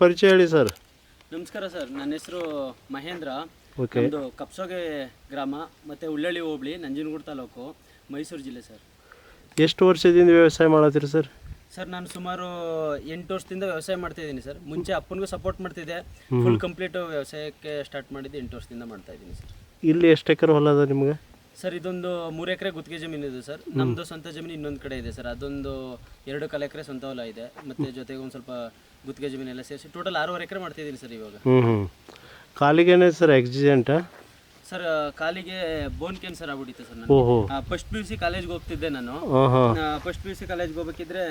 ಪರಿಚಯ ಹೇಳಿ ಸರ್. ನಮಸ್ಕಾರ ಸರ್, ನನ್ನ ಹೆಸರು ಮಹೇಂದ್ರ. ಓಕೆ. ನಮ್ಮದು ಕಪ್ಸೋಗೆ ಗ್ರಾಮ ಮತ್ತು ಉಳ್ಳಳ್ಳಿ ಹೋಬಳಿ, ನಂಜನಗೂಡು ತಾಲೂಕು, ಮೈಸೂರು ಜಿಲ್ಲೆ ಸರ್. ಎಷ್ಟು ವರ್ಷದಿಂದ ವ್ಯವಸಾಯ ಮಾಡತ್ತೀರಿ ಸರ್? ಸರ್ ನಾನು ಸುಮಾರು 8 ವರ್ಷದಿಂದ ವ್ಯವಸಾಯ ಮಾಡ್ತಾಯಿದ್ದೀನಿ ಸರ್. ಮುಂಚೆ ಅಪ್ಪನಿಗೂ ಸಪೋರ್ಟ್ ಮಾಡ್ತಿದ್ದೆ. ಫುಲ್ ಕಂಪ್ಲೀಟ್ ವ್ಯವಸಾಯಕ್ಕೆ ಸ್ಟಾರ್ಟ್ ಮಾಡಿದ್ದು 8 ವರ್ಷದಿಂದ ಮಾಡ್ತಾಯಿದ್ದೀನಿ ಸರ್. ಇಲ್ಲಿ ಎಷ್ಟು ಎಕರೆ ಹೊಲ ಅದ ನಿಮಗೆ? ಸರ್ ಇದೊಂದು 3 ಎಕರೆ ಗುತ್ತಿಗೆ ಜಮೀನು ಇದೆ ಸರ್. ನಮ್ಮದು ಸ್ವಂತ ಜಮೀನು ಇನ್ನೊಂದು ಕಡೆ ಇದೆ ಸರ್. ಅದೊಂದು 2 ಎಕರೆ ಸ್ವಂತ ಹೊಲ ಇದೆ, ಮತ್ತು ಜೊತೆಗೆ ಒಂದು ಸ್ವಲ್ಪ ಗುತ್ತಿಗೆ ಜಮೀನೆಲ್ಲ ಸೇರಿಸಿ ಟೋಟಲ್ 6.5 ಎಕರೆ ಮಾಡ್ತಿದ್ದೀನಿ ಸರ್ ಇವಾಗ. ಕಾಲಿಗೇನೆ ಸರ್ ಆಕ್ಸಿಡೆಂಟಾ? ಸರ್ ಕಾಲಿಗೆ ಬೋನ್ ಕ್ಯಾನ್ಸರ್ ಆಗ್ಬಿಟ್ಟಿತ್ತು ಸರ್. ಓಹೋ. ನಾನು ಫಸ್ಟ್ PUC ಕಾಲೇಜ್ಗೆ ಹೋಗ್ತಿದ್ದೆ ನಾನು. ಫಸ್ಟ್ PUC ಕಾಲೇಜ್ಗೆ ಹೋಗ್ಬೇಕಿದ್ರೆ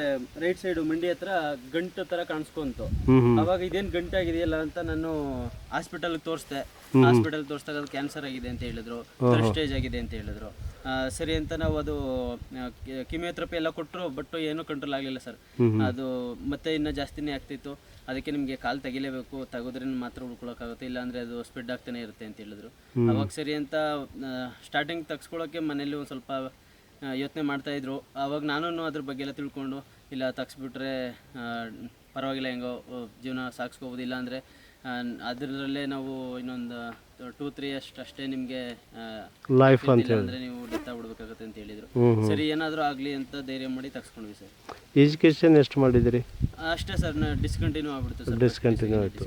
ರೈಟ್ ಸೈಡು ಮಂಡಿ ಹತ್ರ ಗಂಟು ಥರ ಕಾಣಿಸ್ಕೊಂತು. ಅವಾಗ ಇದೇನು ಗಂಟಾಗಿದೆಯಲ್ಲ ಅಂತ ನಾನು ಹಾಸ್ಪಿಟಲ್ಗೆ ತೋರಿಸ್ದೆ. ಹಾಸ್ಪಿಟಲ್ ತೋರಿಸಿದಾಗ ಅದು ಕ್ಯಾನ್ಸರ್ ಆಗಿದೆ ಅಂತ ಹೇಳಿದ್ರು, ಥರ್ಡ್ ಸ್ಟೇಜ್ ಆಗಿದೆ ಅಂತ ಹೇಳಿದ್ರು. ಸರಿ ಅಂತ ನಾವು ಅದು ಕಿಮಿಯೋಥೆರಪಿ ಎಲ್ಲ ಕೊಟ್ಟರು, ಬಟ್ ಏನೂ ಕಂಟ್ರೋಲ್ ಆಗಲಿಲ್ಲ ಸರ್. ಅದು ಮತ್ತೆ ಇನ್ನೂ ಜಾಸ್ತಿನೇ ಆಗ್ತಿತ್ತು. ಅದಕ್ಕೆ ನಿಮಗೆ ಕಾಲು ತೆಗಿಲೇಬೇಕು, ತೆಗೆದ್ರೆ ಮಾತ್ರ ಉಳ್ಕೊಳಕ್ಕಾಗುತ್ತೆ, ಇಲ್ಲಾಂದರೆ ಅದು ಸ್ಪ್ರೆಡ್ ಆಗ್ತಾನೆ ಇರುತ್ತೆ ಅಂತ ಹೇಳಿದ್ರು. ಅವಾಗ ಸರಿ ಅಂತ ಸ್ಟಾರ್ಟಿಂಗ್ ತೆಗ್ಸ್ಕೊಳ್ಳೋಕ್ಕೆ ಮನೇಲಿ ಒಂದು ಸ್ವಲ್ಪ ಯೋಚನೆ ಮಾಡ್ತಾಯಿದ್ರು. ಆವಾಗ ನಾನು ಅದ್ರ ಬಗ್ಗೆ ಎಲ್ಲ ತಿಳ್ಕೊಂಡು, ಇಲ್ಲ ತೆಗ್ಸ್ಬಿಟ್ರೆ ಪರವಾಗಿಲ್ಲ, ಹೆಂಗೋ ಜೀವನ ಸಾಗಿಸ್ಕೋಬೋದು, ಇಲ್ಲಾಂದರೆ ಅದರಲ್ಲೇ ನಾವು ಇನ್ನೊಂದು 2-3 ಅಷ್ಟೇ ನಿಮಗೆ ಲೈಫ್ ಅಂತ ಅಂದರೆ ನೀವು ಡೆತ್ ಆಗ್ಬಿಡ್ಬೇಕಾಗುತ್ತೆ ಅಂತ ಹೇಳಿದರು. ಸರಿ ಏನಾದರೂ ಆಗಲಿ ಅಂತ ಧೈರ್ಯ ಮಾಡಿ ತೆಗ್ಸ್ಕೊಂಡ್ವಿ ಸರ್. ಎಜುಕೇಷನ್ ಎಷ್ಟು ಮಾಡಿದಿರಿ? ಅಷ್ಟೇ ಸರ್, ಡಿಸ್ಕಂಟಿನ್ಯೂ ಆಗ್ಬಿಡ್ತು ಸರ್. ಡಿಸ್ಕಂಟಿನ್ಯೂ ಆಯಿತು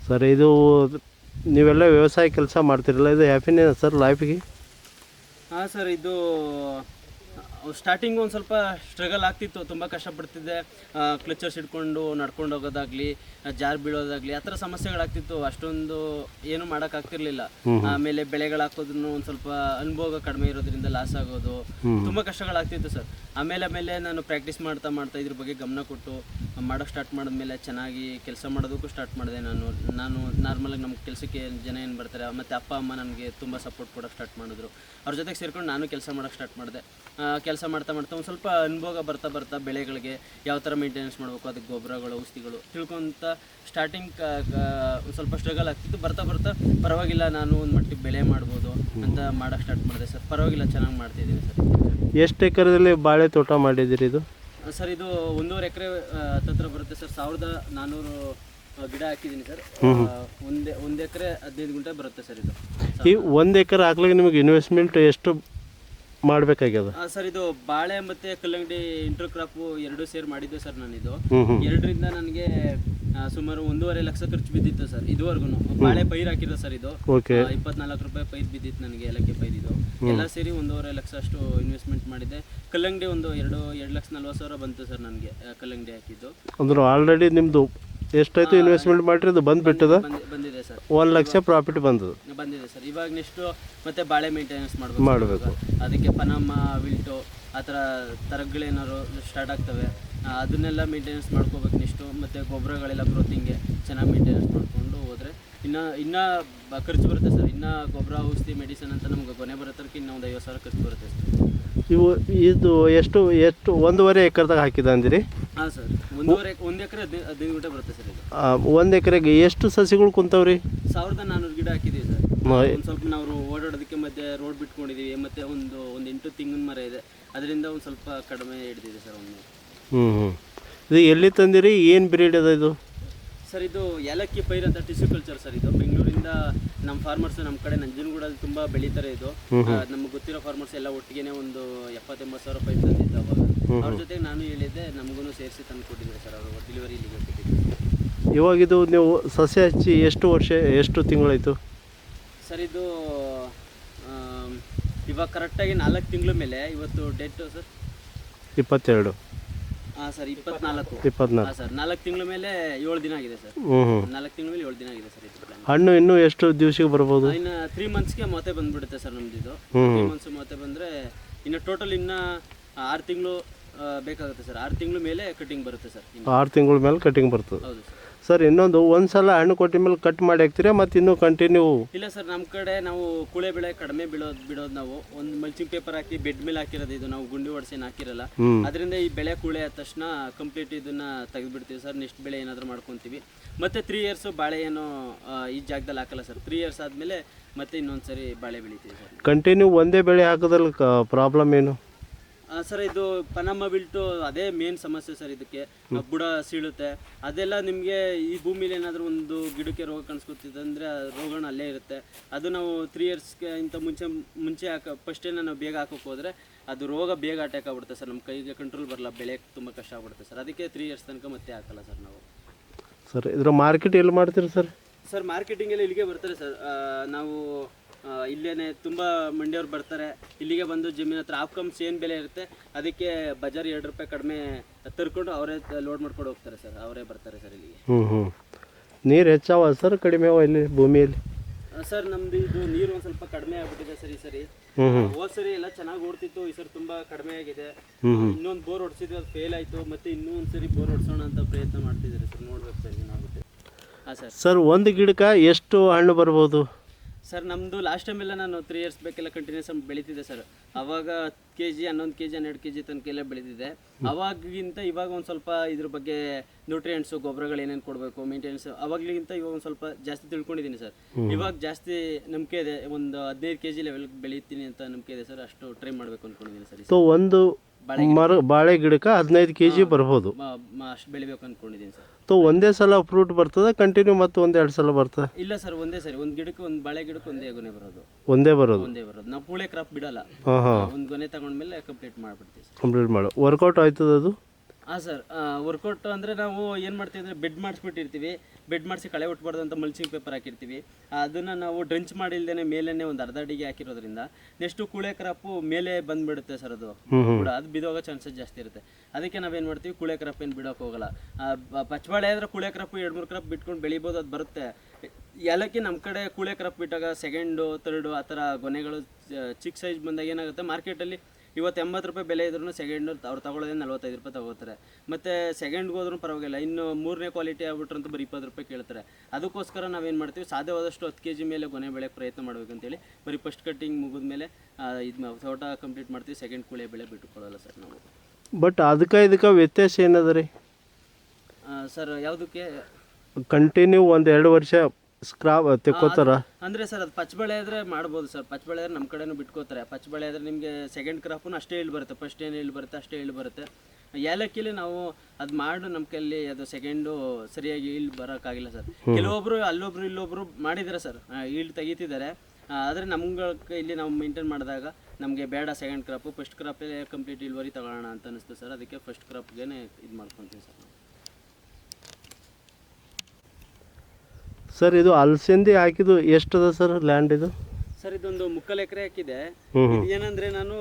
ಸರ್. ಇದು ನೀವೆಲ್ಲ ವ್ಯವಸಾಯ ಕೆಲಸ ಮಾಡ್ತಿರಲ್ಲ, ಇದು ಹ್ಯಾಪಿನೇ ಸರ್ ಲೈಫಿಗೆ? ಹಾಂ ಸರ್, ಇದು ಸ್ಟಾರ್ಟಿಂಗ್ ಒಂದು ಸ್ವಲ್ಪ ಸ್ಟ್ರಗಲ್ ಆಗ್ತಿತ್ತು, ತುಂಬ ಕಷ್ಟಪಡ್ತಿದ್ದೆ. ಕ್ಲಚರ್ಸ್ ಹಿಡ್ಕೊಂಡು ನಡ್ಕೊಂಡು ಹೋಗೋದಾಗಲಿ, ಜಾರ್ ಬೀಳೋದಾಗಲಿ, ಆ ಥರ ಸಮಸ್ಯೆಗಳಾಗ್ತಿತ್ತು. ಅಷ್ಟೊಂದು ಏನು ಮಾಡೋಕ್ಕಾಗ್ತಿರ್ಲಿಲ್ಲ. ಆಮೇಲೆ ಬೆಳೆಗಳು ಹಾಕೋದ್ರೂ ಒಂದು ಸ್ವಲ್ಪ ಅನುಭವ ಕಡಿಮೆ ಇರೋದ್ರಿಂದ ಲಾಸ್ ಆಗೋದು, ತುಂಬ ಕಷ್ಟಗಳಾಗ್ತಿತ್ತು ಸರ್. ಆಮೇಲೆ ನಾನು ಪ್ರಾಕ್ಟೀಸ್ ಮಾಡ್ತಾ ಇದ್ರ ಬಗ್ಗೆ ಗಮನ ಕೊಟ್ಟು ಮಾಡೋಕ್ಕೆ ಸ್ಟಾರ್ಟ್ ಮಾಡಿದ್ಮೇಲೆ ಚೆನ್ನಾಗಿ ಕೆಲಸ ಮಾಡೋದಕ್ಕೂ ಸ್ಟಾರ್ಟ್ ಮಾಡಿದೆ. ನಾನು ನಾರ್ಮಲಾಗಿ ನಮ್ಮ ಕೆಲಸಕ್ಕೆ ಜನ ಏನು ಬರ್ತಾರೆ, ಮತ್ತು ಅಪ್ಪ ಅಮ್ಮ ನನಗೆ ತುಂಬ ಸಪೋರ್ಟ್ ಕೊಡೋಕ್ಕೆ ಸ್ಟಾರ್ಟ್ ಮಾಡಿದ್ರು. ಅವ್ರ ಜೊತೆಗೆ ಸೇರ್ಕೊಂಡು ನಾನು ಕೆಲಸ ಮಾಡೋಕ್ಕೆ ಸ್ಟಾರ್ಟ್ ಮಾಡಿದೆ. ಕೆಲಸ ಮಾಡ್ತಾ ಒಂದು ಸ್ವಲ್ಪ ಅನುಭವ ಬರ್ತಾ ಬೆಳೆಗಳಿಗೆ ಯಾವ ಥರ ಮೇಂಟೆನೆನ್ಸ್ ಮಾಡಬೇಕು, ಅದಕ್ಕೆ ಗೊಬ್ಬರಗಳು, ಔಷಧಿಗಳು ತಿಳ್ಕೊಂತ ಸ್ಟಾರ್ಟಿಂಗ್ ಒಂದು ಸ್ವಲ್ಪ ಸ್ಟ್ರಗಲ್ ಆಗ್ತಿತ್ತು. ಬರ್ತಾ ಪರವಾಗಿಲ್ಲ, ನಾನು ಒಂದು ಮಟ್ಟಿಗೆ ಬೆಳೆ ಮಾಡ್ಬೋದು ಅಂತ ಮಾಡೋಕ್ಕೆ ಸ್ಟಾರ್ಟ್ ಮಾಡಿದೆ ಸರ್. ಪರವಾಗಿಲ್ಲ, ಚೆನ್ನಾಗಿ ಮಾಡ್ತಿದ್ದೀನಿ ಸರ್. ಎಷ್ಟು ಎಕರೆದಲ್ಲಿ ಬಾಳೆ ತೋಟ ಮಾಡಿದ್ದೀರಿ ಇದು? ಸರ್ ಇದು 1.5 ಎಕರೆ ಹತ್ತಿರ ಬರುತ್ತೆ ಸರ್. 1400 ಗಿಡ ಹಾಕಿದ್ದೀನಿ ಸರ್. ಒಂದು ಎಕರೆ 15 ಗುಂಟೆ ಬರುತ್ತೆ ಸರ್ ಇದು. ಈ 1 ಎಕರೆ ಹಾಕ್ಲಿಕ್ಕೆ ನಿಮಗೆ ಇನ್ವೆಸ್ಟ್ಮೆಂಟ್ ಎಷ್ಟು ಮಾಡಬೇಕಾಗ್ಯದ? ಸರ್ ಇದು ಬಾಳೆ ಮತ್ತು ಕಲ್ಲಂಗಡಿ ಇಂಟರ್ ಕ್ರಾಪು 2 ಸೇರಿ ಮಾಡಿದ್ದೆ ಸರ್ ನಾನಿದು. 2ರಿಂದ ನನಗೆ ಸುಮಾರು 1.5 ಲಕ್ಷ ಖರ್ಚು ಬಿದ್ದಿತ್ತು ಸರ್ ಇದುವರೆಗೂ. ಬಾಳೆ ಪೈರು ಹಾಕಿರೋ ಸರ್ ಇದು. 24 ರೂಪಾಯಿ ಪೈರು ಬಿದ್ದಿತ್ತು ನನಗೆ, ಏಲಕ್ಕಿ ಪೈರಿದು. ಎಲ್ಲ ಸೇರಿ 1.5 ಲಕ್ಷ ಅಷ್ಟು ಇನ್ವೆಸ್ಟ್ಮೆಂಟ್ ಮಾಡಿದ್ದೆ. ಕಲ್ಲಂಗಡಿ ಒಂದು 2,40,000 ಬಂತು ಸರ್ ನನಗೆ, ಕಲ್ಲಂಗಡಿ ಹಾಕಿದ್ದು. ಅಂದ್ರೆ ಆಲ್ರೆಡಿ ನಿಮ್ಮದು ಎಷ್ಟಾಯ್ತು ಇನ್ವೆಸ್ಟ್ಮೆಂಟ್ ಮಾಡಿರಿ? ಅದು ಬಂದಿದೆ ಸರ್. 1 ಲಕ್ಷ ಪ್ರಾಫಿಟ್ ಬಂದಿದೆ ಸರ್. ಇವಾಗ ನೆಕ್ಸ್ಟು ಮತ್ತೆ ಬಾಳೆ ಮೇಂಟೆನೆನ್ಸ್ ಮಾಡಬೇಕು. ಅದಕ್ಕೆ ಪನಾಮ, ವಿಲ್ಟು ಆ ಥರ ತರಗಳೇನಾದ್ರು ಸ್ಟಾರ್ಟ್ ಆಗ್ತವೆ, ಅದನ್ನೆಲ್ಲ ಮೇಂಟೆನೆನ್ಸ್ ಮಾಡ್ಕೋಬೇಕು ನೆಕ್ಸ್ಟು. ಮತ್ತು ಗೊಬ್ಬರಗಳೆಲ್ಲ ಗ್ರೋತಿಂಗ್ಗೆ ಚೆನ್ನಾಗಿ ಮೇಂಟೆನೆನ್ಸ್ ಮಾಡಿಕೊಂಡು ಹೋದರೆ ಇನ್ನೂ ಖರ್ಚು ಬರುತ್ತೆ ಸರ್. ಇನ್ನು ಗೊಬ್ಬರ, ಔಷಧಿ, ಮೆಡಿಸನ್ ಅಂತ ನಮ್ಗೆ ಕೊನೆ ಬರೋ ತನಕ ಇನ್ನೂ ಒಂದು 50,000 ಖರ್ಚು ಬರುತ್ತೆ ಸರ್. ಇದು ಎಷ್ಟು 1.5 ಎಕರೆದಾಗ ಹಾಕಿದ ಅಂದಿರಿ? ಹಾಂ ಸರ್, 1 ಎಕರೆ 15 ಗುಂಟೆ ಬರುತ್ತೆ ಸರ್ ಇದು. 1 ಎಕರೆಗೆ ಎಷ್ಟು ಸಸಿಗಳು ಕುಂತವ್ರಿ? 1400 ಗಿಡ ಹಾಕಿದ್ದೀವಿ ಸರ್. ಒಂದು ಸ್ವಲ್ಪ ನಾವು ಓಡಾಡೋದಕ್ಕೆ ಮಧ್ಯೆ ರೋಡ್ ಬಿಟ್ಕೊಂಡಿದ್ದೀವಿ, ಮತ್ತು ಒಂದು 8 ತೆಂಗಿನ ಮರ ಇದೆ, ಅದರಿಂದ ಒಂದು ಸ್ವಲ್ಪ ಕಡಿಮೆ ಹಿಡಿದಿದೆ ಸರ್. ಇದು ಎಲ್ಲಿ ತಂದಿರಿ? ಏನು ಬ್ರೀಡ್ ಅದ ಇದು? ಸರ್ ಇದು ಏಲಕ್ಕಿ ಪೈರು ಅಂತ ಟಿಶ್ಯೂ ಕಲ್ಚರ್ ಸರ್. ಇದು ಬೆಂಗಳೂರಿಂದ ನಮ್ಮ ಫಾರ್ಮರ್ಸ್ ನಮ್ಮ ಕಡೆ ನಂಜನಗೂಡಲ್ಲಿ ತುಂಬ ಬೆಳೀತಾರೆ ಇದು. ನಮ್ಗೆ ಗೊತ್ತಿರೋ ಫಾರ್ಮರ್ಸ್ ಎಲ್ಲ ಒಟ್ಟಿಗೆ ಒಂದು 70,000-80,000 ರೂಪಾಯಿ ತಂದಿದ್ದು ಅವಾಗ. ಅವ್ರ ಜೊತೆಗೆ ನಾನು ಹೇಳಿದ್ದೆ, ನಮಗೂ ಸೇರಿಸಿ ತಂದು ಕೊಟ್ಟಿದ್ದಾರೆ ಸರ್ ಅವರು. ಡೆಲಿವರಿ ಇಲ್ಲಿಗೆ ಕೊಟ್ಟಿದ್ದಾರೆ. ಇವಾಗಿದು ನೀವು ಸಸ್ಯ ಹಚ್ಚಿ ಎಷ್ಟು ತಿಂಗಳಾಯಿತು ಸರ್? ಇದು ಇವಾಗ ಕರೆಕ್ಟಾಗಿ 4 ತಿಂಗಳ ಮೇಲೆ. ಇವತ್ತು ಡೇಟು ಸರ್ 22. ಹಾಂ ಸರ್, 24 ಸರ್. 4 ತಿಂಗಳ ಮೇಲೆ 7 ದಿನ ಆಗಿದೆ ಸರ್. 4 ತಿಂಗಳ ಮೇಲೆ 7 ದಿನ ಆಗಿದೆ ಸರ್. ಇದು ಹಣ್ಣು ಇನ್ನೂ ಎಷ್ಟು ದಿವಸಕ್ಕೆ ಬರ್ಬೋದು? ಇನ್ನು 3 ಮಂತ್ಸ್ಗೆ ಮೊತೆ ಬಂದುಬಿಡುತ್ತೆ ಸರ್ ನಮ್ದು ಇದು. 3 ಮಂತ್ಸ್ ಮೊತೆ ಬಂದರೆ ಇನ್ನು ಟೋಟಲ್ ಇನ್ನು 6 ತಿಂಗಳು ಬೇಕಾಗುತ್ತೆ ಸರ್. 6 ತಿಂಗಳ ಮೇಲೆ ಕಟಿಂಗ್ ಬರುತ್ತೆ ಸರ್. 6 ತಿಂಗಳ ಮೇಲೆ ಕಟಿಂಗ್ ಬರ್ತದೆ. ಹೌದು ಸರ್. ಸರ್ ಇನ್ನೊಂದು, ಒಂದ್ಸಲ ಹಣ್ಣು ಕೊಟ್ಟ ಮೇಲೆ ಕಟ್ ಮಾಡಿ ಹಾಕ್ತೀರಾ ಮತ್ತು ಇನ್ನೂ ಕಂಟಿನ್ಯೂ? ಇಲ್ಲ ಸರ್, ನಮ್ಮ ಕಡೆ ನಾವು ಕೂಳೆ ಬೆಳೆ ಕಡಿಮೆ ಬಿಡೋದು ನಾವು ಒಂದು ಮಲ್ಚಿಂಗ್ ಪೇಪರ್ ಹಾಕಿ ಬೆಡ್ ಮೇಲೆ ಹಾಕಿರೋದು. ಇದು ನಾವು ಗುಂಡಿ ಹೊಡ್ಸೇನು ಹಾಕಿರಲ್ಲ. ಅದರಿಂದ ಈ ಬೆಳೆ ಕೂಳೆ ಆದ ತಕ್ಷಣ ಕಂಪ್ಲೀಟ್ ಇದನ್ನು ತೆಗೆದುಬಿಡ್ತೀವಿ ಸರ್. ನೆಕ್ಸ್ಟ್ ಬೆಳೆ ಏನಾದರೂ ಮಾಡ್ಕೊತೀವಿ. ಮತ್ತು 3 ಇಯರ್ಸು ಬಾಳೆ ಏನು ಈ ಜಾಗದಲ್ಲಿ ಹಾಕಲ್ಲ ಸರ್. 3 ಇಯರ್ಸ್ ಆದಮೇಲೆ ಮತ್ತೆ ಇನ್ನೊಂದು ಸರಿ ಬಾಳೆ ಬೆಳಿತೀವಿ ಸರ್. ಕಂಟಿನ್ಯೂ ಒಂದೇ ಬೆಳೆ ಹಾಕೋದ್ರಲ್ಲಿ ಪ್ರಾಬ್ಲಮ್ ಏನು? ಸರ್ ಇದು ಪನಾಮ ಬಿಲ್ಟು ಅದೇ ಮೇನ್ ಸಮಸ್ಯೆ ಸರ್. ಇದಕ್ಕೆ ಬುಡ ಸೀಳುತ್ತೆ, ಅದೆಲ್ಲ ನಿಮಗೆ ಈ ಭೂಮಿಲಿ ಏನಾದರೂ ಒಂದು ಗಿಡಕ್ಕೆ ರೋಗ ಕಾಣಿಸ್ಕೊತಿದೆ ಅಂದರೆ ರೋಗನ ಅಲ್ಲೇ ಇರುತ್ತೆ. ಅದು ನಾವು 3 ಇಯರ್ಸ್ಗೆ ಇಂಥ ಮುಂಚೆ ಫಸ್ಟೇನ ನಾವು ಬೇಗ ಹಾಕೋಕೆ ಹೋದರೆ ಅದು ರೋಗ ಬೇಗ ಅಟ್ಯಾಕ್ ಆಗ್ಬಿಡುತ್ತೆ ಸರ್. ನಮ್ಮ ಕೈಗೆ ಕಂಟ್ರೋಲ್ ಬರಲ್ಲ, ಬೆಳೆಯೋಕ್ಕೆ ತುಂಬ ಕಷ್ಟ ಆಗ್ಬಿಡುತ್ತೆ ಸರ್. ಅದಕ್ಕೆ 3 ಇಯರ್ಸ್ ತನಕ ಮತ್ತೆ ಹಾಕಲ್ಲ ಸರ್ ನಾವು. ಸರ್ ಇದರ ಮಾರ್ಕೆಟ್ ಎಲ್ಲಿ ಮಾಡ್ತೀರಿ ಸರ್? ಸರ್ ಮಾರ್ಕೆಟಿಂಗೆಲ್ಲ ಇಲ್ಲಿಗೆ ಬರ್ತಾರೆ ಸರ್. ನಾವು ಇಲ್ಲೇ ತುಂಬ ಮಂಡಿಯವ್ರು ಬರ್ತಾರೆ, ಇಲ್ಲಿಗೆ ಬಂದು ಜಮೀನ್ ಹತ್ರ ಆಫ್ಕಮ್ಸ್ ಏನು ಬೆಲೆ ಇರುತ್ತೆ ಅದಕ್ಕೆ ಬಜಾರ್ 2 ರೂಪಾಯಿ ಕಡಿಮೆ ತರ್ಕೊಂಡು ಅವರೇ ಲೋಡ್ ಮಾಡ್ಕೊಂಡು ಹೋಗ್ತಾರೆ ಸರ್. ಅವರೇ ಬರ್ತಾರೆ ಸರ್ ಇಲ್ಲಿಗೆ. ನೀರು ಹೆಚ್ಚಾವ ಸರ್ ಕಡಿಮೆ ಅವ ಇಲ್ಲಿ ಭೂಮಿಯಲ್ಲಿ? ಸರ್ ನಮ್ದು ಇದು ನೀರು ಒಂದು ಸ್ವಲ್ಪ ಕಡಿಮೆ ಆಗ್ಬಿಟ್ಟಿದೆ ಸರ್ ಈ ಸರಿ. ಹೋದ ಸರಿ ಎಲ್ಲ ಚೆನ್ನಾಗಿ ಓಡ್ತಿತ್ತು, ಈ ಸರಿ ತುಂಬ ಕಡಿಮೆ ಆಗಿದೆ. ಇನ್ನೊಂದು ಬೋರ್ ಹೊಡ್ಸಿದ್ವಿ, ಅದು ಫೇಲ್ ಆಯಿತು. ಮತ್ತೆ ಇನ್ನೂ ಒಂದು ಸರಿ ಬೋರ್ ಹೊಡ್ಸೋಣ ಅಂತ ಪ್ರಯತ್ನ ಮಾಡ್ತಿದ್ದಾರೆ ಸರ್. ನೋಡ್ಬೇಕು ಸರ್ ಏನಾಗುತ್ತೆ. ಹಾಂ ಸರ್. ಸರ್ ಒಂದು ಗಿಡಕ್ಕೆ ಎಷ್ಟು ಹಣ್ಣು ಬರ್ಬೋದು ಸರ್? ನಮ್ಮದು ಲಾಸ್ಟ್ ಟೈಮೆಲ್ಲ ನಾನು 3 ಇಯರ್ಸ್ ಬೇಕೆಲ್ಲ ಕಂಟಿನ್ಯೂಸ್ ಬೆಳೀತಿದ್ದೆ ಸರ್. ಅವಾಗ 10 kg 11 kg 12 kg ತನಕ ಎಲ್ಲ ಬೆಳೀತಿದ್ದೆ. ಅವಾಗಿಗಿಂತ ಇವಾಗ ಒಂದು ಸ್ವಲ್ಪ ಇದ್ರ ಬಗ್ಗೆ ನ್ಯೂಟ್ರಿಯೆಂಟ್ಸು, ಗೊಬ್ಬರಗಳು ಏನೇನು ಕೊಡಬೇಕು, ಮೇಂಟೆನೆನ್ಸ್, ಅವಾಗಲಿಗಿಂತ ಇವಾಗ ಒಂದು ಸ್ವಲ್ಪ ಜಾಸ್ತಿ ತಿಳ್ಕೊಂಡಿದ್ದೀನಿ ಸರ್. ಇವಾಗ ಜಾಸ್ತಿ ನಂಬಿಕೆ ಇದೆ, ಒಂದು 15 kg ಲೆವೆಲ್ಗೆ ಬೆಳೀತೀನಿ ಅಂತ ನಂಬಿಕೆ ಇದೆ ಸರ್. ಅಷ್ಟು ಟ್ರೈ ಮಾಡಬೇಕು ಅಂದ್ಕೊಂಡಿದ್ದೀನಿ ಸರ್. ಸೊ ಒಂದು ಬಾಳೆ ಗಿಡಕ್ಕೆ 15 kg ಬರ್ಬೋದು, ಅಷ್ಟು ಬೆಳಿಬೇಕು ಅಂದ್ಕೊಂಡಿದ್ದೀನಿ ಸರ್. ಸೊ ಒಂದೇ ಸಲ ಫ್ರೂಟ್ ಬರ್ತದೆ ಕಂಟಿನ್ಯೂ ಮತ್ತು 1-2 ಸಲ ಬರ್ತದೆ? ಇಲ್ಲ ಸರ್, ಒಂದೇ ಸರಿ. ಒಂದು ಗಿಡಕ್ಕೆ, ಒಂದು ಬಾಳೆ ಗಿಡಕ್ಕೆ ಒಂದೇ ಗೊನೆ ಬರೋದು. ಒಂದೇ ಬರೋದು? ನಾವು ಪೂಳೆ ಕ್ರಾಪ್ ಬಿಡಲ್ಲ. ಒಂದು ಗೊನೆ ತಗೊಂಡ್ಮೇಲೆ ಕಂಪ್ಲೀಟ್ ಮಾಡ್ಬಿಡ್ತೀವಿ ಸರ್. ಕಂಪ್ಲೀಟ್ ಮಾಡೋ ವರ್ಕೌಟ್ ಆಯ್ತದ ಅದು? ಹಾಂ ಸರ್. ವರ್ಕೌಟ್ ಅಂದರೆ ನಾವು ಏನು ಮಾಡ್ತೀವಿ ಅಂದರೆ ಬೆಡ್ ಮಾಡಿಸ್ಬಿಟ್ಟಿರ್ತೀವಿ. ಬೆಡ್ ಮಾಡಿಸಿ ಕಳೆ ಉಟ್ಬಾರ್ದು ಅಂತ ಮಲ್ಚಿಂಗ್ ಪೇಪರ್ ಹಾಕಿರ್ತೀವಿ. ಅದನ್ನು ನಾವು ಡ್ರಂಚ್ ಮಾಡಿಲ್ದೇ ಮೇಲೇ ಒಂದು ಅರ್ಧ ಅಡಿಗೆ ಹಾಕಿರೋದ್ರಿಂದ ನೆಕ್ಸ್ಟು ಕುಳೆ ಕ್ರಾಪು ಮೇಲೆ ಬಂದುಬಿಡುತ್ತೆ ಸರ್. ಅದು ಕೂಡ ಅದು ಬಿದೋಗೋ ಚಾನ್ಸಸ್ ಜಾಸ್ತಿ ಇರುತ್ತೆ. ಅದಕ್ಕೆ ನಾವೇನು ಮಾಡ್ತೀವಿ, ಕುಳೆ ಕ್ರಾಪ್ ಏನು ಬಿಡೋಕೆ ಹೋಗಲ್ಲ. ಪಚ್ಚಬಾಳೆ ಆದರೆ ಕುಳೆ ಕ್ರಾಪು 2-3 ಕ್ರಾಪ್ ಬಿಟ್ಕೊಂಡು ಬೆಳಿಬೋದು, ಅದು ಬರುತ್ತೆ. ಏಲಕ್ಕಿ ನಮ್ಮ ಕಡೆ ಕುಳೆ ಕ್ರಾಪ್ ಬಿಟ್ಟಾಗ 2nd 3rd ಆ ಥರ ಗೊನೆಗಳು ಚಿಕ್ಕ ಸೈಜ್ ಬಂದಾಗ ಏನಾಗುತ್ತೆ, ಮಾರ್ಕೆಟಲ್ಲಿ ಇವತ್ತು 80 ರೂಪಾಯಿ ಬೆಲೆ ಇದ್ರೂ 2nd ಅವ್ರು ತಗೊಳ್ಳೋದೇ 45 ರೂಪಾಯಿ ತಗೋತಾರೆ. ಮತ್ತು 2ndಗೆ ಹೋದ್ರೂ ಪರವಾಗಿಲ್ಲ. ಇನ್ನು 3ನೇ ಕ್ವಾಲಿಟಿ ಆಗ್ಬಿಟ್ರಂತೂ ಬರೀ 20 ರೂಪಾಯಿ ಕೇಳ್ತಾರೆ. ಅದಕ್ಕೋಸ್ಕರ ನಾವೇನು ಮಾಡ್ತೀವಿ, ಸಾಧ್ಯವಾದಷ್ಟು 10 kg ಮೇಲೆ ಗೊನೆ ಬೆಳೆಯೋಕ್ಕೆ ಪ್ರಯತ್ನ ಮಾಡಬೇಕಂತೇಳಿ ಬರೀ ಫಸ್ಟ್ ಕಟ್ಟಿಂಗ್ ಮುಗಿದ್ಮೇಲೆ ಇದು ತೋಟ ಕಂಪ್ಲೀಟ್ ಮಾಡ್ತೀವಿ. 2nd ಕುಳೆ ಬೆಳೆ ಬಿಟ್ಟುಕೊಳ್ಳಲ್ಲ ಸರ್ ನಾವು. ಬಟ್ ಇದಕ್ಕೆ ವ್ಯತ್ಯಾಸ ಏನದ ರೀ ಸರ್? ಯಾವುದಕ್ಕೆ? ಕಂಟಿನ್ಯೂ 1-2 ವರ್ಷ ಸ್ಕ್ರಾಪ್ ತೆಕ್ಕೋತಾರ ಅಂದರೆ ಸರ್, ಅದು ಪಚ್ಚಬಳೆ ಆದರೆ ಮಾಡ್ಬೋದು ಸರ್. ಪಚ್ಚಬಳೆ ಆದರೆ ನಮ್ಮ ಕಡೆನೂ ಬಿಟ್ಕೋತಾರೆ. ಪಚ್ಚಬಳೆ ಆದರೆ ನಿಮಗೆ 2nd ಕ್ರಾಪು ಅಷ್ಟೇ ಇಳಿ ಬರುತ್ತೆ, ಫಸ್ಟ್ ಏನು ಇಳಿ ಬರುತ್ತೆ ಅಷ್ಟೇ ಇಳಿ ಬರುತ್ತೆ. ಏಲಕ್ಕಿಲಿ ನಾವು ಅದು ಮಾಡಿ ನಮ್ಮ ಕೈಲಿ ಅದು 2nd ಸರಿಯಾಗಿ ಇಳಿ ಬರೋಕ್ಕಾಗಿಲ್ಲ ಸರ್. ಕೆಲವೊಬ್ರು ಅಲ್ಲೊಬ್ರು ಇಲ್ಲೊಬ್ರು ಮಾಡಿದ್ದಾರೆ ಸರ್, ಇಳಿ ತೆಗಿತಿದ್ದಾರೆ. ಆದರೆ ನಮ್ಗಳ ಇಲ್ಲಿ ನಾವು ಮೇಂಟೈನ್ ಮಾಡಿದಾಗ ನಮಗೆ ಬೇಡ 2nd ಕ್ರಾಪು, ಫಸ್ಟ್ ಕ್ರಾಪೇ ಕಂಪ್ಲೀಟ್ ಇಳುವರಿ ತಗೊಳ್ಳೋಣ ಅಂತ ಅನಿಸ್ತು ಸರ್. ಅದಕ್ಕೆ ಫಸ್ಟ್ ಕ್ರಾಪ್ಗೆ ಇದು ಮಾಡ್ಕೊತೀವಿ ಸರ್. ಸರ್ ಇದು ಅಲಸಂದಿ ಹಾಕಿದ್ದು ಎಷ್ಟದ ಸರ್ ಲ್ಯಾಂಡ್ ಇದು? ಸರ್ ಇದೊಂದು 3 ಎಕರೆ ಹಾಕಿದೆ. ಏನಂದ್ರೆ ನಾನು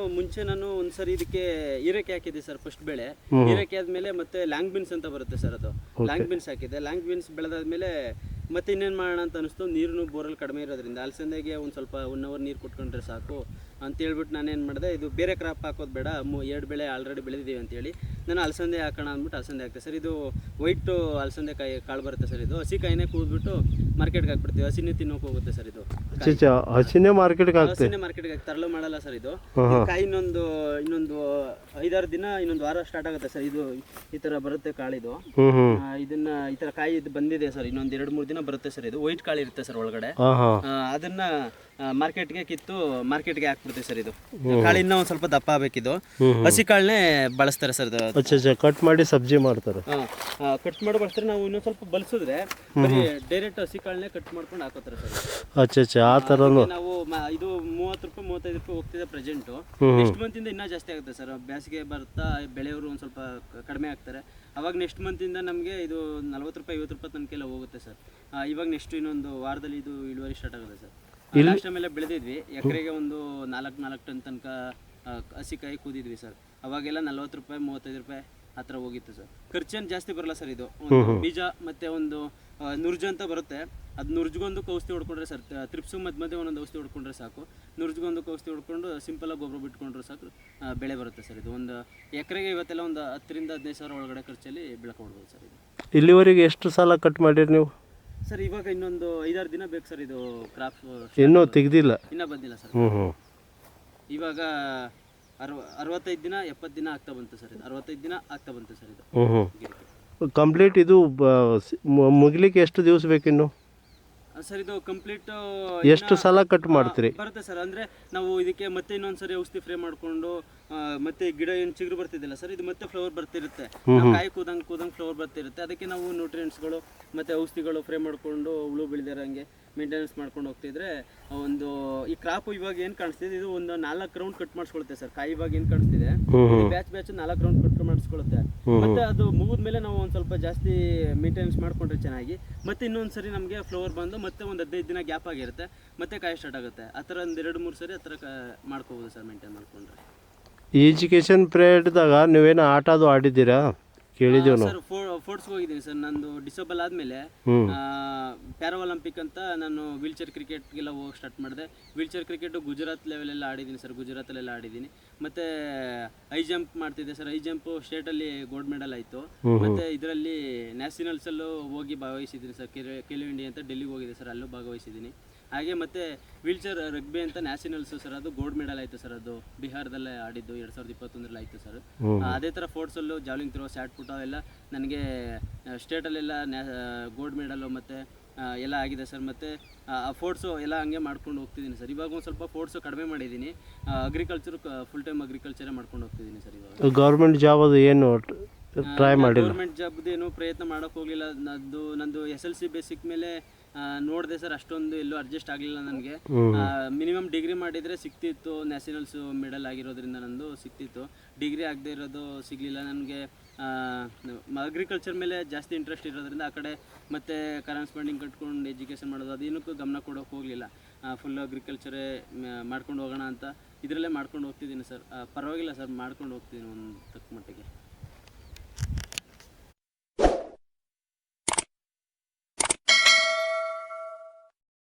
ಒಂದ್ಸರಿ ಇದಕ್ಕೆ ಹೀರೆಕಾಯಿ ಹಾಕಿದ್ದೆ ಸರ್. ಫಸ್ಟ್ ಬೆಳೆ ಹೀರೆಕಾಯಿ ಆದ್ಮೇಲೆ ಮತ್ತೆ ಲ್ಯಾಂಗ್ ಬೀನ್ಸ್ ಅಂತ ಬರುತ್ತೆ ಸರ್, ಅದು ಲ್ಯಾಂಗ್ ಬೀನ್ಸ್ ಹಾಕಿದ್ದೆ. ಲ್ಯಾಂಗ್ ಬೀನ್ಸ್ ಬೆಳೆದಾದ್ಮೇಲೆ ಮತ್ತೆ ಇನ್ನೇನು ಮಾಡೋಣ ಅಂತ ಅನಿಸ್ತು. ನೀರು ಬೋರಲ್ಲಿ ಕಡಿಮೆ ಇರೋದ್ರಿಂದ ಅಲಸಂದೆಗೆ ಒಂದು ಸ್ವಲ್ಪ 1 hour ನೀರು ಕೊಟ್ಕೊಂಡ್ರೆ ಸಾಕು ಅಂತ ಹೇಳ್ಬಿಟ್ಟು ನಾನೇನು ಮಾಡಿದೆ, ಇದು ಬೇರೆ ಕ್ರಾಪ್ ಹಾಕೋದು ಬೇಡ, 2 ಬೆಳೆ ಆಲ್ರೆಡಿ ಬೆಳೆದಿದ್ದೀವಿ ಅಂತೇಳಿ ನಾನು ಅಲಸಂದೆ ಹಾಕೋಣ ಅಂದ್ಬಿಟ್ಟು ಅಲಸಂದೆ ಹಾಕ್ತೆ ಸರ್. ಇದು ವೈಟು ಅಲಸಂದೆ ಕಾಳು ಬರುತ್ತೆ ಸರ್. ಇದು ಹಸಿ ಕಾಯಿನೇ ಕೂದ್ಬಿಟ್ಟು ಮಾರ್ಕೆಟ್ಗೆ ಹಾಕ್ಬಿಡ್ತೀವಿ. ಹಸಿನೇ ತಿನ್ನೋಕೆ ಹೋಗುತ್ತೆ ಸರ್. ಇದು ಹಸಿನೇ ಮಾರ್ಕೆಟ್ಗೆ ಹಾಕಿ ತರಲು ಮಾಡಲ್ಲ ಸರ್. ಇದು ಕಾಯಿ ಇನ್ನೊಂದು 5-6 ದಿನ, ಇನ್ನೊಂದು ವಾರ ಸ್ಟಾರ್ಟ್ ಆಗುತ್ತೆ ಸರ್. ಇದು ಈ ಥರ ಬರುತ್ತೆ ಕಾಳಿದು. ಇದನ್ನ ಈ ಥರ ಕಾಯಿ ಇದು ಬಂದಿದೆ ಸರ್. ಇನ್ನೊಂದು 2-3 ದಿನ ಬರುತ್ತೆ ಸರ್. ಇದು ವೈಟ್ ಕಾಳು ಇರುತ್ತೆ ಸರ್ ಒಳಗಡೆ. ಅದನ್ನ ಮಾರ್ಕೆಟ್ಗೆ ಕಿತ್ತು ಮಾರ್ಕೆಟ್ಗೆ ಹಾಕ್ಬಿಡ್ತೀವಿ ಸರ್. ಇದು ಕಾಳು ಇನ್ನೂ ಒಂದು ಸ್ವಲ್ಪ ದಪ್ಪ ಆಗಬೇಕಿದು. ಹಸಿ ಕಾಳನ್ನೇ ಬಳಸ್ತಾರೆ ಸರ್. ಕಟ್ ಮಾಡಿ ಸಬ್ಜಿ ಮಾಡ್ತಾರೆ. ಕಟ್ ಮಾಡಿ ಬಳಸ್ತಾರೆ. ನಾವು ಇನ್ನೊಂದು ಸ್ವಲ್ಪ ಬಲ್ಸಿದ್ರೆ ಬರೀ ಡೈರೆಕ್ಟ್ ಹಸಿ ಕಾಳನ್ನೇ ಕಟ್ ಮಾಡ್ಕೊಂಡು ಹಾಕೋತಾರೆ ಸರ್. ಆ ಥರನೂ ನಾವು ಇದು 30 ರೂಪಾಯಿ 35 ರೂಪಾಯಿ ಹೋಗ್ತಿದೆ ಪ್ರೆಸೆಂಟು. ನೆಕ್ಸ್ಟ್ ಮಂತಿಂದ ಇನ್ನೂ ಜಾಸ್ತಿ ಆಗುತ್ತೆ ಸರ್. ಬೇಸಿಗೆ ಬರ್ತಾ ಬೆಳೆಯವರು ಒಂದು ಸ್ವಲ್ಪ ಕಡಿಮೆ ಆಗ್ತಾರೆ. ಅವಾಗ ನೆಕ್ಸ್ಟ್ ಮಂತಿಂದ ನಮಗೆ ಇದು 40 ರೂಪಾಯಿ 50 ರೂಪಾಯಿ ತನಕೆಲ್ಲ ಹೋಗುತ್ತೆ ಸರ್. ಇವಾಗ ನೆಕ್ಸ್ಟ್ ಇನ್ನೊಂದು ವಾರದಲ್ಲಿ ಇದು ಇಳುವರಿ ಸ್ಟಾರ್ಟ್ ಆಗುತ್ತೆ ಸರ್. ಲಾಸ್ಟ್ ಟೈಮೆಲ್ಲ ಬೆಳೆದಿದ್ವಿ, ಎಕರೆಗೆ ಒಂದು 4 ಟನ್ ತನಕ ಹಸಿಕಾಯಿ ಕೂದಿದ್ವಿ ಸರ್. ಅವಾಗೆಲ್ಲ 40 ರೂಪಾಯಿ 35 ರೂಪಾಯಿ ಆ ಥರ ಹೋಗಿತ್ತು ಸರ್. ಖರ್ಚೇನು ಜಾಸ್ತಿ ಬರಲ್ಲ ಸರ್. ಇದು ಒಂದು ಬೀಜ ಮತ್ತು ಒಂದು ನುರ್ಜು ಅಂತ ಬರುತ್ತೆ. ಅದು ನುರ್ಜ್ಗೊಂದು ಔಷಧಿ ಹೊಡ್ಕೊಂಡ್ರೆ ಸರ್, ತ್ರಿಪ್ಸು ಮಧ್ಯೆ ಒಂದೊಂದು ಔಷಧಿ ಹೊಡ್ಕೊಂಡ್ರೆ ಸಾಕು. ನುರ್ಜ್ಗೊಂದು ಔಷಧಿ ಹೊಡ್ಕೊಂಡು ಸಿಂಪಲಾಗಿ ಗೊಬ್ಬರ ಬಿಟ್ಕೊಂಡ್ರೆ ಸಾಕು, ಬೆಳೆ ಬರುತ್ತೆ ಸರ್. ಇದು ಒಂದು ಎಕರೆಗೆ ಇವತ್ತೆಲ್ಲ ಒಂದು 10,000-15,000 ಸಾವಿರ ಒಳಗಡೆ ಖರ್ಚಲ್ಲಿ ಬೆಳ್ಕೊಡ್ಬೋದು ಸರ್. ಇದು ಇಲ್ಲಿವರೆಗೆ ಎಷ್ಟು ಸಾಲ ಕಟ್ ಮಾಡಿರಿ ನೀವು ಸರ್? ಇವಾಗ ಇನ್ನೊಂದು 5-6 ದಿನ ಬೇಕು ಸರ್. ಇದು ಕ್ರಾಪ್ ಇನ್ನೂ ತೆಗ್ದಿಲ್ಲ, ಇನ್ನೂ ಬಂದಿಲ್ಲ ಸರ್. ಇವಾಗ 65 ದಿನ 70 ದಿನ ಆಗ್ತಾ ಬಂತು ಸರ್. ಇದು 65 ದಿನ ಆಗ್ತಾ ಬಂತು ಸರ್. ಇದು ಕಂಪ್ಲೀಟ್ ಇದು ಮುಗಿಲಿಕ್ಕೆ ಎಷ್ಟು ದಿವಸ ಬೇಕಿನ್ನು? ಸರ್ ಇದು ಕಂಪ್ಲೀಟ್ ಎಷ್ಟು ಸಲ ಕಟ್ ಮಾಡ್ತೀರಿ? ಬರುತ್ತೆ ಸರ್. ಅಂದರೆ ನಾವು ಇದಕ್ಕೆ ಮತ್ತೆ ಇನ್ನೊಂದ್ಸರಿ ಔಷಧಿ ಫ್ರೇ ಮಾಡಿಕೊಂಡು ಮತ್ತೆ ಗಿಡ ಏನು ಚಿಗುರು ಬರ್ತಿದ್ದಿಲ್ಲ ಸರ್, ಇದು ಮತ್ತೆ ಫ್ಲವರ್ ಬರ್ತಿರುತ್ತೆ. ಕಾಯಿ ಕೂದಂಗೆ ಫ್ಲವರ್ ಬರ್ತಿರುತ್ತೆ. ಅದಕ್ಕೆ ನಾವು ನ್ಯೂಟ್ರಿಯೆಂಟ್ಸ್ಗಳು ಮತ್ತು ಔಷಧಿಗಳು ಫ್ರೇ ಮಾಡಿಕೊಂಡು ಹುಳು ಬೆಳೆದಿರೋಂಗೆ ಮೇಂಟೆನೆನ್ಸ್ ಮಾಡ್ಕೊಂಡು ಹೋಗ್ತಿದ್ರೆ ಒಂದು ಈ ಕ್ರಾಪ್ ಇವಾಗ ಏನು ಕಾಣಿಸ್ತಿದೆ ಇದು ಒಂದು 4 ರೌಂಡ್ ಕಟ್ ಮಾಡಿಸ್ಕೊಳುತ್ತೆ ಸರ್. ಕಾಯಿ ಇವಾಗ ಏನು ಕಾಣಿಸ್ತಿದೆ ಬ್ಯಾಚ್ 4 ರೌಂಡ್ ಕಟ್ ಮಾಡಿಸ್ಕೊಳುತ್ತೆ. ಮತ್ತೆ ಅದು ಮುಗಿದ್ಮೇಲೆ ನಾವು ಒಂದು ಸ್ವಲ್ಪ ಜಾಸ್ತಿ ಮೇಂಟೆನೆನ್ಸ್ ಮಾಡ್ಕೊಂಡ್ರೆ ಚೆನ್ನಾಗಿ ಮತ್ತೆ ಇನ್ನೊಂದು ಸರಿ ನಮಗೆ ಫ್ಲವರ್ ಬಂದು ಮತ್ತೆ ಒಂದು 15 ದಿನ ಗ್ಯಾಪ್ ಆಗಿರುತ್ತೆ, ಮತ್ತೆ ಕಾಯಿ ಸ್ಟಾರ್ಟ್ ಆಗುತ್ತೆ. ಆ ಥರ ಒಂದು 2-3 ಸರಿ ಆ ಥರ ಮಾಡ್ಕೋಬೋದು ಸರ್ ಮೇಂಟೈನ್ ಮಾಡ್ಕೊಂಡ್ರೆ. ಈ ಎಜುಕೇಷನ್ ಪೀರಿಯಡ್ದಾಗ ನೀವೇನು ಆಟ ಅದು ಆಡಿದ್ದೀರಾ? ಕೇಳಿದ್ದೀವಿ ನಾವು. ಸರ್ ಫೋರ್ಟ್ಸ್ಗೆ ಹೋಗಿದ್ದೀನಿ ಸರ್. ನಂದು ಡಿಸೇಬಲ್ ಆದಮೇಲೆ ಪ್ಯಾರಾ ಒಲಿಂಪಿಕ್ ಅಂತ ನಾನು ವೀಲ್ಚೇರ್ ಕ್ರಿಕೆಟ್ಗೆಲ್ಲ ಹೋಗಿ ಸ್ಟಾರ್ಟ್ ಮಾಡಿದೆ. ವೀಲ್ಚೇರ್ ಕ್ರಿಕೆಟು ಗುಜರಾತ್ ಲೆವೆಲೆಲ್ಲ ಆಡಿದ್ದೀನಿ ಸರ್, ಗುಜರಾತಲ್ಲೆಲ್ಲ ಆಡಿದ್ದೀನಿ. ಮತ್ತು ಹೈ ಜಂಪ್ ಮಾಡ್ತಿದ್ದೆ ಸರ್. ಹೈ ಜಂಪು ಸ್ಟೇಟಲ್ಲಿ ಗೋಲ್ಡ್ ಮೆಡಲ್ ಆಯಿತು. ಮತ್ತು ಇದರಲ್ಲಿ ನ್ಯಾಷನಲ್ಸಲ್ಲೂ ಹೋಗಿ ಭಾಗವಹಿಸಿದ್ದೀನಿ ಸರ್. ಖೇಲೋ ಇಂಡಿಯಾ ಅಂತ ಡೆಲ್ಲಿಗೆ ಹೋಗಿದೆ ಸರ್, ಅಲ್ಲೂ ಭಾಗವಹಿಸಿದ್ದೀನಿ. ಹಾಗೆ ಮತ್ತು ವೀಲ್ಚೇರ್ ರಗ್ಬಿ ಅಂತ ನ್ಯಾಷನಲ್ಸು ಸರ್, ಅದು ಗೋಲ್ಡ್ ಮೆಡಲ್ ಆಯಿತು ಸರ್. ಅದು ಬಿಹಾರದಲ್ಲೇ ಆಡಿದ್ದು 2021 ಆಯಿತು ಸರ್. ಅದೇ ಥರ ಫೋರ್ಟ್ಸಲ್ಲೂ ಜಾವ್ಲಿಂಗ್ ಥ್ರೋ, ಶಾಟ್ ಪುಟ್ ಎಲ್ಲ ನನಗೆ ಸ್ಟೇಟಲ್ಲೆಲ್ಲ ಗೋಲ್ಡ್ ಮೆಡಲು ಮತ್ತು ಎಲ್ಲ ಆಗಿದೆ ಸರ್. ಮತ್ತು ಫೋರ್ಟ್ಸು ಎಲ್ಲ ಹಂಗೆ ಮಾಡ್ಕೊಂಡು ಹೋಗ್ತಿದ್ದೀನಿ ಸರ್. ಇವಾಗ ಒಂದು ಸ್ವಲ್ಪ ಫೋರ್ಟ್ಸು ಕಡಿಮೆ ಮಾಡಿದ್ದೀನಿ. ಅಗ್ರಿಕಲ್ಚರು ಫುಲ್ ಟೈಮ್ ಅಗ್ರಿಕಲ್ಚರೇ ಮಾಡ್ಕೊಂಡು ಹೋಗ್ತಿದ್ದೀನಿ ಸರ್. ಇವಾಗ ಗೌರ್ಮೆಂಟ್ ಜಾಬ್ ಅದು ಏನು ಟ್ರೈ ಮಾಡಿಲ್ಲ? ಗೌರ್ಮೆಂಟ್ ಜಾಬ್ದೇನು ಪ್ರಯತ್ನ ಮಾಡೋಕ್ಕೆ ಹೋಗಲಿಲ್ಲ. ನಂದು SLC ಬೇಸಿಕ್ ಮೇಲೆ ನೋಡಿದೆ ಸರ್, ಅಷ್ಟೊಂದು ಎಲ್ಲೂ ಅಡ್ಜಸ್ಟ್ ಆಗಲಿಲ್ಲ ನನಗೆ. ಮಿನಿಮಮ್ ಡಿಗ್ರಿ ಮಾಡಿದರೆ ಸಿಕ್ತಿತ್ತು, ನ್ಯಾಷನಲ್ಸು ಮೆಡಲ್ ಆಗಿರೋದ್ರಿಂದ ನಂದು ಸಿಕ್ತಿತ್ತು. ಡಿಗ್ರಿ ಆಗದೆ ಇರೋದು ಸಿಗಲಿಲ್ಲ ನನಗೆ. ಅಗ್ರಿಕಲ್ಚರ್ ಮೇಲೆ ಜಾಸ್ತಿ ಇಂಟ್ರೆಸ್ಟ್ ಇರೋದ್ರಿಂದ ಆ ಕಡೆ ಮತ್ತು ಕರೆಸ್ಪಾಂಡಿಂಗ್ ಕಟ್ಕೊಂಡು ಎಜುಕೇಷನ್ ಮಾಡೋದು ಅದೇನಕ್ಕೂ ಗಮನ ಕೊಡೋಕೆ ಹೋಗಲಿಲ್ಲ. ಫುಲ್ ಅಗ್ರಿಕಲ್ಚರೇ ಮಾಡ್ಕೊಂಡು ಹೋಗೋಣ ಅಂತ ಇದರಲ್ಲೇ ಮಾಡ್ಕೊಂಡು ಹೋಗ್ತಿದ್ದೀನಿ ಸರ್. ಪರವಾಗಿಲ್ಲ ಸರ್, ಮಾಡ್ಕೊಂಡು ಹೋಗ್ತಿದ್ದೀನಿ ಒಂದು ತಕ್ಕ ಮಟ್ಟಿಗೆ.